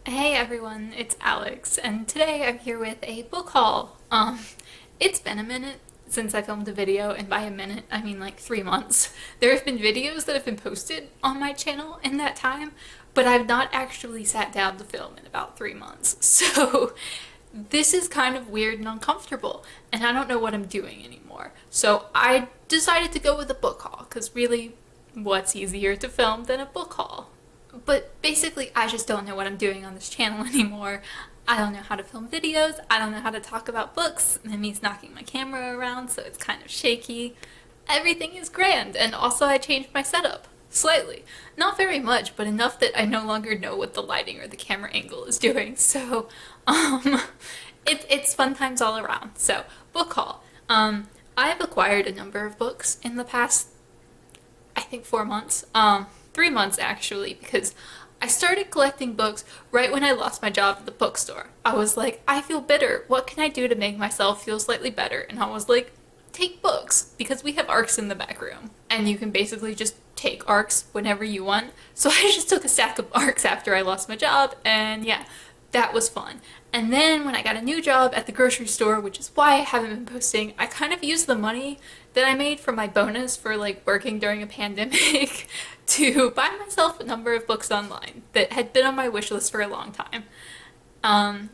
Hey everyone, it's Alex, and today I'm here with a book haul. It's been a minute since I filmed a video, and by a minute, I mean like 3 months. There have been videos that have been posted on my channel in that time, but I've not actually sat down to film in about 3 months. So this is kind of weird and uncomfortable, and I don't know what I'm doing anymore. So I decided to go with a book haul, because really, what's easier to film than a book haul? But basically, I just don't know what I'm doing on this channel anymore. I don't know how to film videos, I don't know how to talk about books, and it means knocking my camera around, so it's kind of shaky. Everything is grand, and also I changed my setup. Slightly. Not very much, but enough that I no longer know what the lighting or the camera angle is doing, so, it's fun times all around. So, book haul. I've acquired a number of books in the past, I think 4 months. 3 months actually, because I started collecting books right when I lost my job at the bookstore. I was like, I feel bitter. What can I do to make myself feel slightly better? And I was like, take books, because we have ARCs in the back room, and you can basically just take ARCs whenever you want. So I just took a stack of ARCs after I lost my job, and yeah, that was fun. And then when I got a new job at the grocery store, which is why I haven't been posting, I kind of used the money that I made from my bonus for like working during a pandemic to buy myself a number of books online that had been on my wish list for a long time.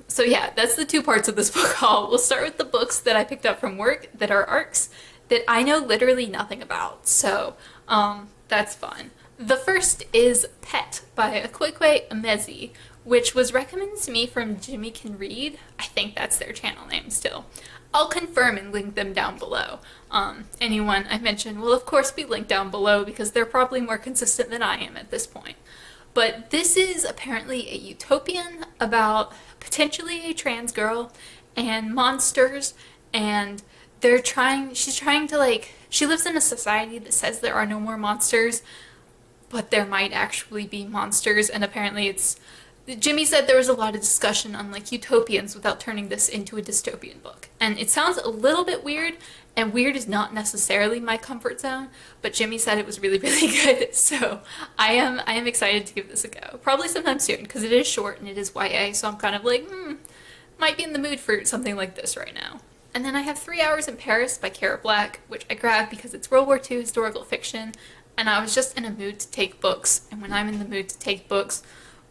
So yeah, that's the two parts of this book haul. We'll start with the books that I picked up from work that are ARCs that I know literally nothing about. So that's fun. The first is Pet by Akwaeke Emezi, which was recommended to me from Jimmy Can Read. I think that's their channel name still. I'll confirm and link them down below. Anyone I mentioned will of course be linked down below because they're probably more consistent than I am at this point. But this is apparently a utopian about potentially a trans girl and monsters, and she's trying to she lives in a society that says there are no more monsters, but there might actually be monsters, and apparently Jimmy said there was a lot of discussion on like utopians without turning this into a dystopian book. And it sounds a little bit weird, and weird is not necessarily my comfort zone, but Jimmy said it was really, really good. So I am excited to give this a go. Probably sometime soon, because it is short and it is YA, so I'm kind of like, might be in the mood for something like this right now. And then I have 3 Hours in Paris by Cara, which I grabbed because it's World War II historical fiction, and I was just in a mood to take books, and when I'm in the mood to take books,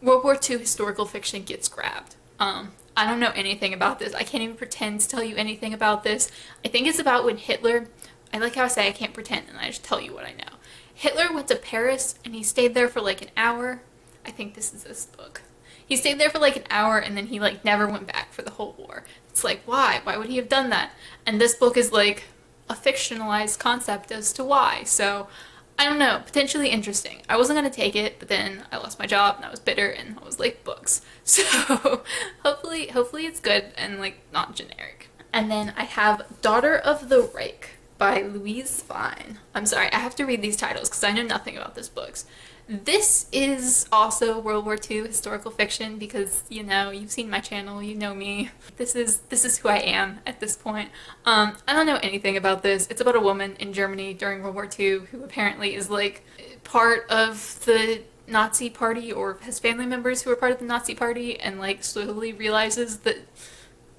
World War II historical fiction gets grabbed. I don't know anything about this. I can't even pretend to tell you anything about this. I think it's about when Hitler, I like how I say I can't pretend and I just tell you what I know. Hitler went to Paris and he stayed there for like an hour. I think this is this book. He stayed there for like an hour and then he like never went back for the whole war. It's like, why? Why would he have done that? And this book is like a fictionalized concept as to why. So I don't know, potentially interesting. I wasn't gonna take it, but then I lost my job and I was bitter and I was like, books. So hopefully it's good and like not generic. And then I have Daughter of the Reich by Louise Fein. I'm sorry, I have to read these titles because I know nothing about these books. This is also World War II historical fiction because, you know, you've seen my channel, you know me. This is who I am at this point. I don't know anything about this. It's about a woman in Germany during World War II who apparently is like part of the Nazi party or has family members who are part of the Nazi party and like slowly realizes that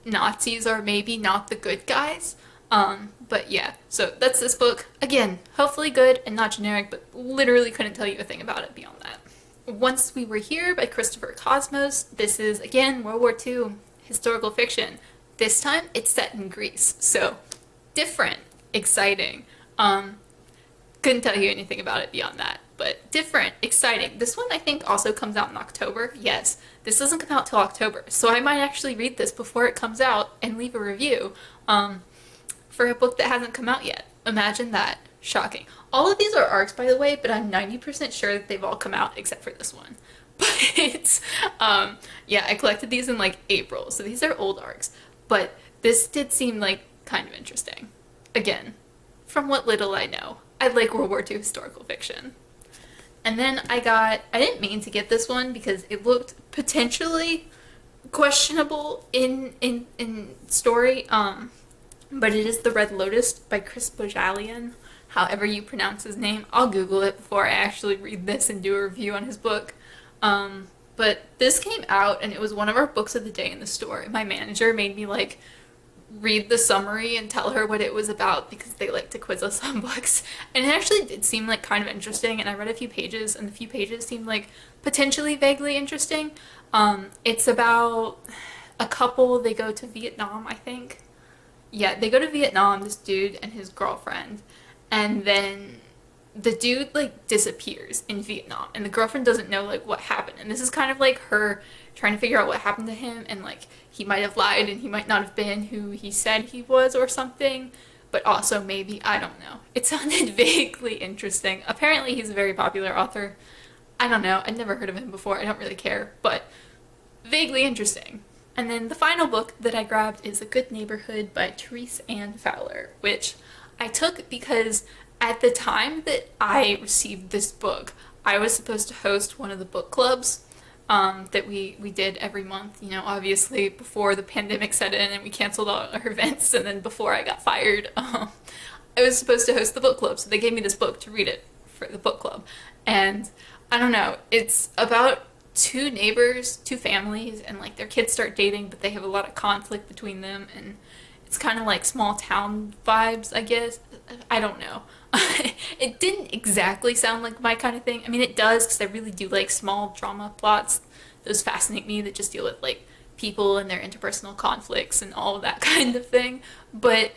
Nazis are maybe not the good guys. But yeah, so that's this book. Again, hopefully good and not generic, but literally couldn't tell you a thing about it beyond that. Once We Were Here by Christopher Cosmos. This is, again, World War II historical fiction. This time, it's set in Greece, so different, exciting. Couldn't tell you anything about it beyond that, but different, exciting. This one, I think, also comes out in October. Yes, this doesn't come out till October, so I might actually read this before it comes out and leave a review. For a book that hasn't come out yet. Imagine that. Shocking. All of these are ARCs, by the way, but I'm 90% sure that they've all come out except for this one. But, yeah, I collected these in like April, so these are old ARCs. But this did seem like kind of interesting. Again, from what little I know, I like World War II historical fiction. And then I didn't mean to get this one because it looked potentially questionable in story, but it is The Red Lotus by Bohjalian, however you pronounce his name. I'll Google it before I actually read this and do a review on his book. But but this came out and it was one of our books of the day in the store. And my manager made me like read the summary and tell her what it was about because they like to quiz us on books. And it actually did seem like kind of interesting, and I read a few pages and the few pages seemed like potentially vaguely interesting. It's about a couple, they go to Vietnam, I think. Yeah, they go to Vietnam, this dude and his girlfriend, and then the dude like disappears in Vietnam and the girlfriend doesn't know like what happened, and this is kind of like her trying to figure out what happened to him, and like he might have lied and he might not have been who he said he was or something, but also maybe, I don't know. It sounded vaguely interesting. Apparently he's a very popular author. I don't know, I'd never heard of him before, I don't really care, but vaguely interesting. And then the final book that I grabbed is A Good Neighborhood by Therese and Fowler, which I took because at the time that I received this book, I was supposed to host one of the book clubs that we did every month, you know, obviously before the pandemic set in and we canceled all our events, and then before I got fired, I was supposed to host the book club, so they gave me this book to read it for the book club. And I don't know, it's about two neighbors, two families, and like their kids start dating, but they have a lot of conflict between them, and it's kind of like small town vibes, I guess. I don't know. It didn't exactly sound like my kind of thing. I mean, it does, because I really do like small drama plots. Those fascinate me, that just deal with like people and their interpersonal conflicts and all of that kind of thing. But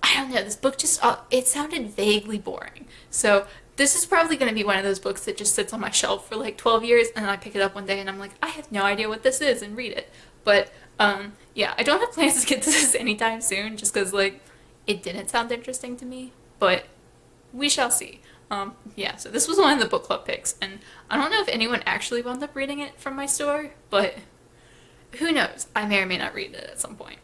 I don't know, this book just, it sounded vaguely boring. So this is probably going to be one of those books that just sits on my shelf for like 12 years, and then I pick it up one day and I'm like, I have no idea what this is, and read it. But yeah, I don't have plans to get to this anytime soon, just because like it didn't sound interesting to me, but we shall see. Yeah, so this was one of the book club picks, and I don't know if anyone actually wound up reading it from my store, but who knows, I may or may not read it at some point.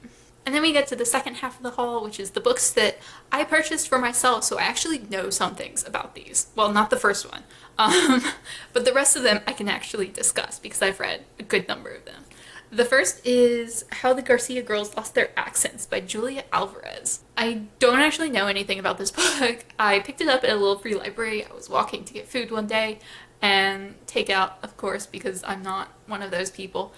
And then we get to the second half of the haul, which is the books that I purchased for myself, so I actually know some things about these. Well, not the first one, but the rest of them I can actually discuss because I've read a good number of them. The first is How the Garcia Girls Lost Their Accents by Julia Alvarez. I don't actually know anything about this book. I picked it up at a little free library. I was walking to get food one day, and takeout, of course, because I'm not one of those people,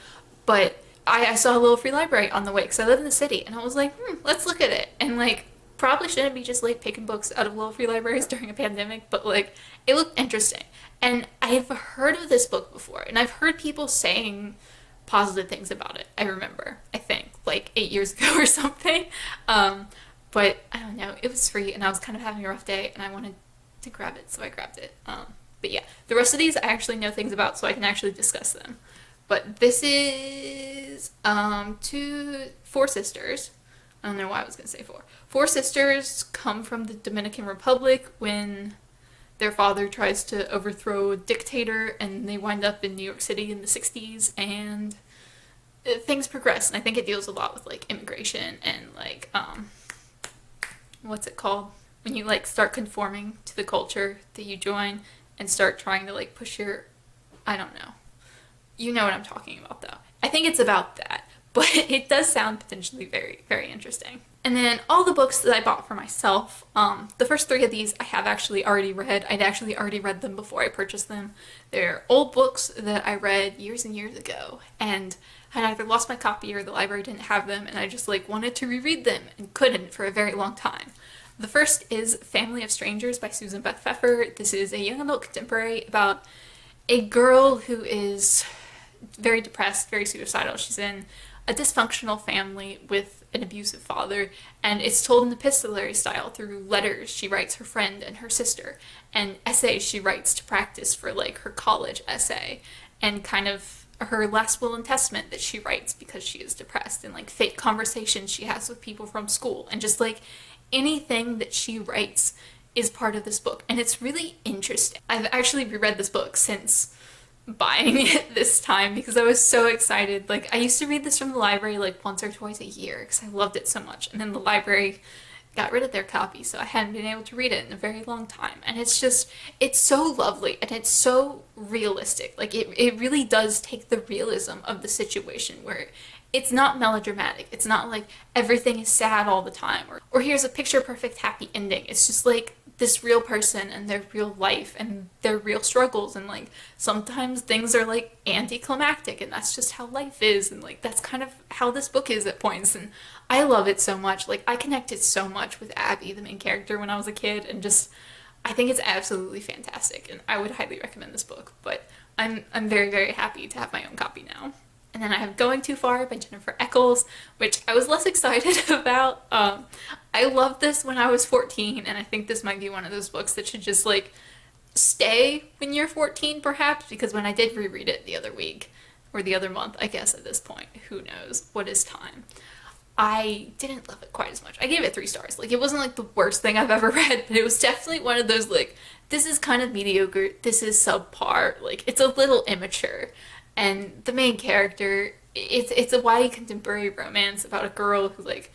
but I saw a little free library on the way because I live in the city, and I was like, let's look at it. And like, probably shouldn't be just like picking books out of little free libraries during a pandemic, but like, it looked interesting. And I've heard of this book before, and I've heard people saying positive things about it. I remember, I think, like 8 years ago or something. But I don't know, it was free, and I was kind of having a rough day, and I wanted to grab it, so I grabbed it. But yeah, the rest of these I actually know things about, so I can actually discuss them. But this is four sisters. I don't know why I was going to say four. Four sisters come from the Dominican Republic when their father tries to overthrow a dictator, and they wind up in New York City in the 60s, and things progress. And I think it deals a lot with like immigration and like, what's it called? When you like start conforming to the culture that you join and start trying to like push your, I don't know. You know what I'm talking about though. I think it's about that, but it does sound potentially very, very interesting. And then all the books that I bought for myself, the first three of these I have actually already read. I'd actually already read them before I purchased them. They're old books that I read years and years ago, and had either lost my copy or the library didn't have them, and I just like wanted to reread them and couldn't for a very long time. The first is Family of Strangers by Susan Beth Pfeffer. This is a young adult contemporary about a girl who is very depressed, very suicidal. She's in a dysfunctional family with an abusive father, and it's told in epistolary style through letters she writes her friend and her sister, and essays she writes to practice for like her college essay, and kind of her last will and testament that she writes because she is depressed, and like fake conversations she has with people from school, and just like anything that she writes is part of this book, and it's really interesting. I've actually reread this book since buying it this time because I was so excited. Like, I used to read this from the library like once or twice a year because I loved it so much, and then the library got rid of their copy, so I hadn't been able to read it in a very long time. And it's just, it's so lovely, and it's so realistic. Like it really does take the realism of the situation where it's not melodramatic. It's not like everything is sad all the time or here's a picture perfect happy ending. It's just like this real person and their real life and their real struggles, and like sometimes things are like anticlimactic, and that's just how life is, and like that's kind of how this book is at points. And I love it so much. Like I connected so much with Abby, the main character, when I was a kid, and just I think it's absolutely fantastic, and I would highly recommend this book. But I'm very, very happy to have my own copy now. And then I have Going Too Far by Jennifer Echols, which I was less excited about. I loved this when I was 14, and I think this might be one of those books that should just like stay when you're 14 perhaps, because when I did reread it the other week, or the other month, I guess at this point, who knows, what is time, I didn't love it quite as much. I gave it 3 stars. Like, it wasn't like the worst thing I've ever read, but it was definitely one of those like, this is kind of mediocre, this is subpar, like it's a little immature. And the main character, it's a YA contemporary romance about a girl who like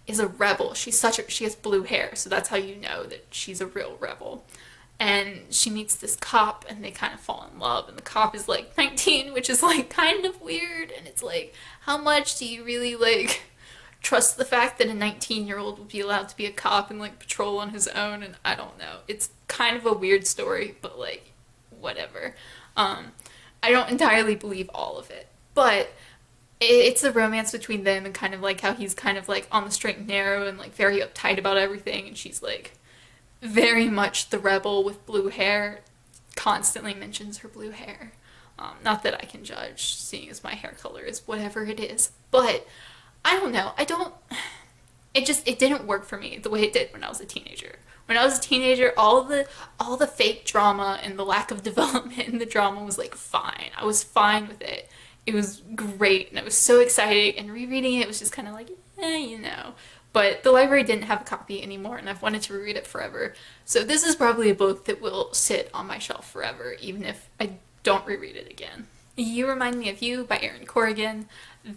is a rebel. She has blue hair, so that's how you know that she's a real rebel. And she meets this cop and they kind of fall in love, and the cop is like 19, which is like kind of weird, and it's like, how much do you really like trust the fact that a 19-year-old would be allowed to be a cop and like patrol on his own? And I don't know. It's kind of a weird story, but like whatever. I don't entirely believe all of it, but it's a romance between them, and kind of like how he's kind of like on the straight and narrow and like very uptight about everything, and she's like very much the rebel with blue hair, constantly mentions her blue hair. Not that I can judge, seeing as my hair color is whatever it is, but I don't know. It didn't work for me the way it did when I was a teenager. When I was a teenager, all the fake drama and the lack of development in the drama was like fine. I was fine with it. It was great, and it was so exciting, and rereading it was just kind of like, you know. But the library didn't have a copy anymore, and I've wanted to reread it forever. So this is probably a book that will sit on my shelf forever, even if I don't reread it again. You Remind Me of You by Erin Corrigan.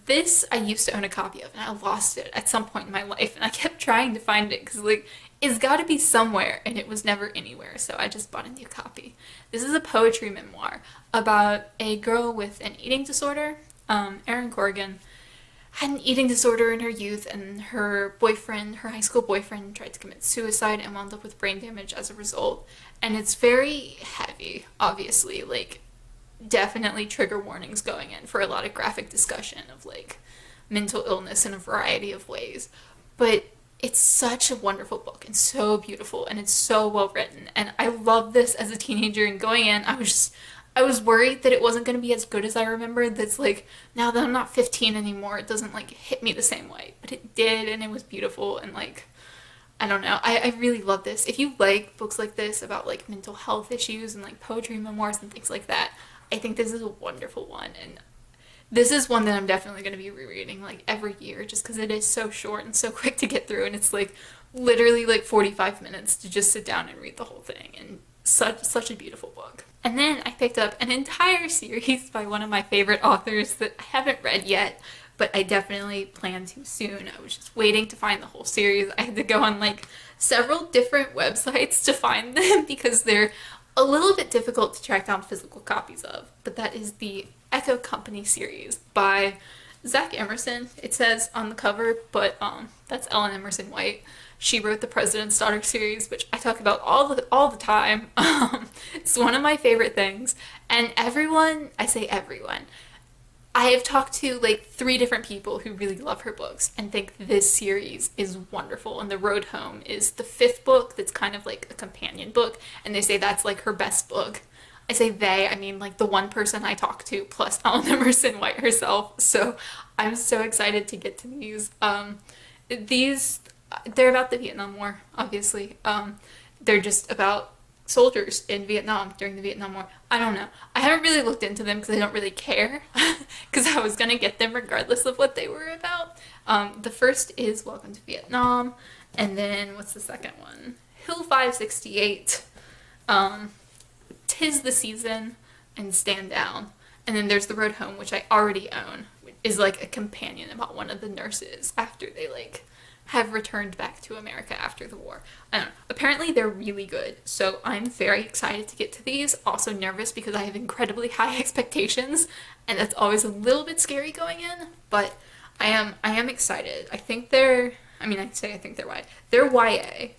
This I used to own a copy of, and I lost it at some point in my life, and I kept trying to find it because like it's got to be somewhere, and it was never anywhere, so I just bought a new copy. This is a poetry memoir about a girl with an eating disorder. Erin Corrigan had an eating disorder in her youth, and her high school boyfriend, tried to commit suicide and wound up with brain damage as a result. And it's very heavy, obviously, like definitely trigger warnings going in for a lot of graphic discussion of like mental illness in a variety of ways. But it's such a wonderful book and so beautiful, and it's so well written, and I love this as a teenager. And going in, I was worried that it wasn't going to be as good as I remembered. That's like, now that I'm not 15 anymore, it doesn't like hit me the same way, but it did, and it was beautiful. And like, I don't know, I really love this. If you like books like this about like mental health issues and like poetry memoirs and things like that, I think this is a wonderful one. And this is one that I'm definitely going to be rereading like every year, just because it is so short and so quick to get through, and it's like literally like 45 minutes to just sit down and read the whole thing, and such a beautiful book. And then I picked up an entire series by one of my favorite authors that I haven't read yet, but I definitely plan to soon. I was just waiting to find the whole series. I had to go on like several different websites to find them because they're a little bit difficult to track down physical copies of, but that is the Echo Company series by Zack Emerson, it says on the cover, but that's Ellen Emerson White. She wrote the President's Daughter series, which I talk about all the time. It's one of my favorite things, and I say everyone, I have talked to like 3 different people who really love her books and think this series is wonderful, and The Road Home is the 5th book that's kind of like a companion book, and they say that's like her best book. I say they, I mean like the one person I talked to plus Ellen Emerson White herself, so I'm so excited to get to these. They're about the Vietnam War, obviously. They're just about soldiers in Vietnam during the Vietnam War. I don't know. I haven't really looked into them because I don't really care, because I was going to get them regardless of what they were about. The first is Welcome to Vietnam, and then what's the second one? Hill 568, 'Tis the Season, and Stand Down. And then there's The Road Home, which I already own, which is like a companion about one of the nurses after they like have returned back to America after the war. I don't know. Apparently they're really good, so I'm very excited to get to these. Also nervous because I have incredibly high expectations, and that's always a little bit scary going in, but I am excited. I think they're, I mean, I say I think they're YA. They're YA.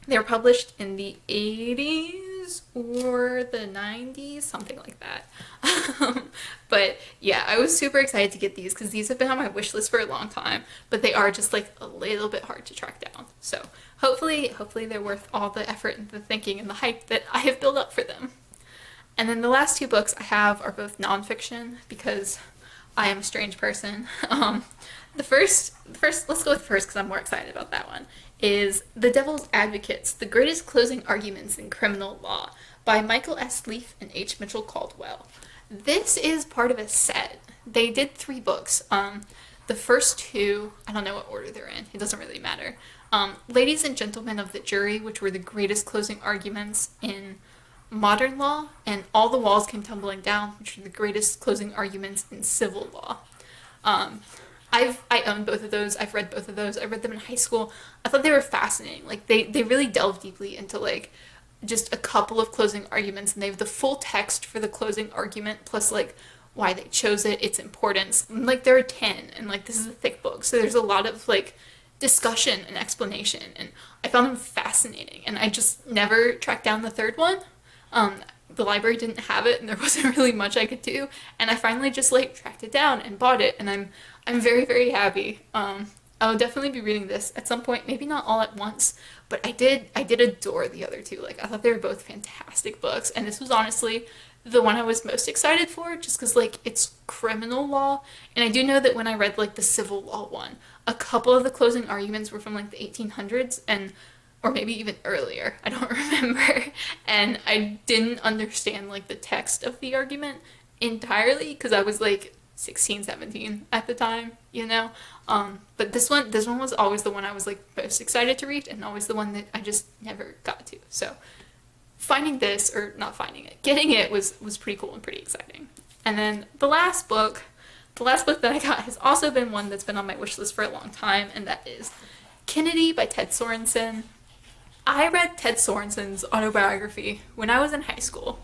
They're published in the 80s or the 90s, something like that. But yeah, I was super excited to get these because these have been on my wish list for a long time, but they are just like a little bit hard to track down. So hopefully they're worth all the effort and the thinking and the hype that I have built up for them. And then the last two books I have are both nonfiction because I am a strange person. The first, let's go with the first because I'm more excited about that one, is The Devil's Advocates, The Greatest Closing Arguments in Criminal Law by Michael S. Lief and H. Mitchell Caldwell. This is part of a set. They did 3 books. The first 2, I don't know what order they're in. It doesn't really matter. Ladies and Gentlemen of the Jury, which were the greatest closing arguments in modern law, and All the Walls Came Tumbling Down, which are the greatest closing arguments in civil law. I own both of those. I've read both of those. I read them in high school. I thought they were fascinating. Like they really delve deeply into like just a couple of closing arguments, and they have the full text for the closing argument plus like why they chose it, its importance. And, like there are 10, and like this is a thick book, so there's a lot of like discussion and explanation, and I found them fascinating. And I just never tracked down the third one. The library didn't have it, and there wasn't really much I could do, and I finally just like tracked it down and bought it, and I'm very, very happy. I'll definitely be reading this at some point, maybe not all at once, but I did adore the other two. Like I thought they were both fantastic books, and this was honestly the one I was most excited for just because like it's criminal law, and I do know that when I read like the civil law one, a couple of the closing arguments were from like the 1800s and or maybe even earlier, I don't remember, and I didn't understand like the text of the argument entirely because I was like 16, 17 at the time, you know. But this one was always the one I was like most excited to read, and always the one that I just never got to. So finding this, or not finding it, getting it was pretty cool and pretty exciting. And then the last book that I got has also been one that's been on my wish list for a long time, and that is Kennedy by Ted Sorensen. I read Ted Sorensen's autobiography when I was in high school.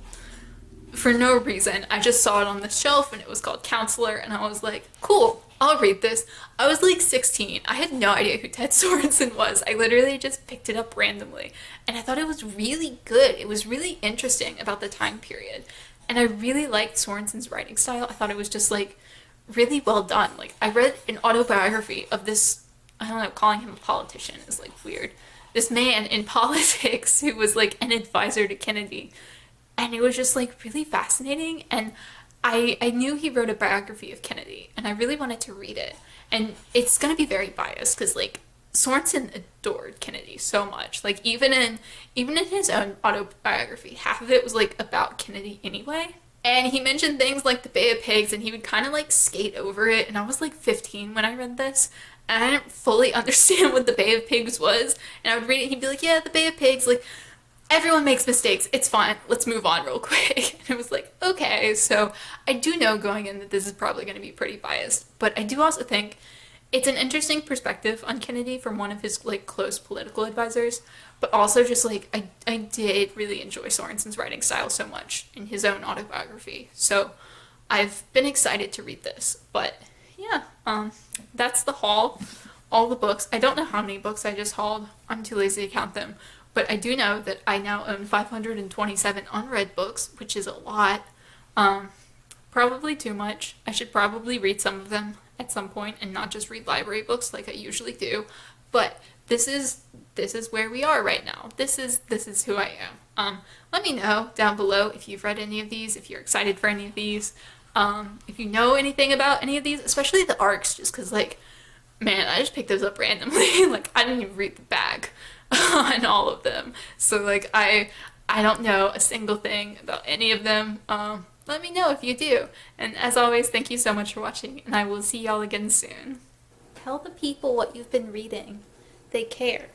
For no reason. I just saw it on the shelf and it was called Counselor, and I was like, cool, I'll read this. I was like 16. I had no idea who Ted Sorensen was. I literally just picked it up randomly, and I thought it was really good. It was really interesting about the time period, and I really liked Sorensen's writing style. I thought it was just like really well done. Like I read an autobiography of this, I don't know, calling him a politician is like weird. This man in politics who was like an advisor to Kennedy. And it was just like really fascinating. And I knew he wrote a biography of Kennedy, and I really wanted to read it. And it's going to be very biased because like Sorensen adored Kennedy so much. Like even in his own autobiography, half of it was like about Kennedy anyway. And he mentioned things like the Bay of Pigs, and he would kind of like skate over it. And I was like 15 when I read this, and I didn't fully understand what the Bay of Pigs was. And I would read it, and he'd be like, yeah, the Bay of Pigs, like, everyone makes mistakes. It's fine. Let's move on real quick. And it was like, okay. So I do know going in that this is probably going to be pretty biased. But I do also think it's an interesting perspective on Kennedy from one of his, like, close political advisors. But also just, like, I did really enjoy Sorensen's writing style so much in his own autobiography. So I've been excited to read this. But yeah, that's the haul. All the books. I don't know how many books I just hauled. I'm too lazy to count them. But I do know that I now own 527 unread books, which is a lot. Probably too much. I should probably read some of them at some point and not just read library books like I usually do. But this is where we are right now. This is who I am. Let me know down below if you've read any of these, if you're excited for any of these, if you know anything about any of these, especially the arcs, just because, like, man, I just picked those up randomly. Like, I didn't even read the back on all of them. So, like, I don't know a single thing about any of them. Let me know if you do. And as always, thank you so much for watching, and I will see y'all again soon. Tell the people what you've been reading. They care.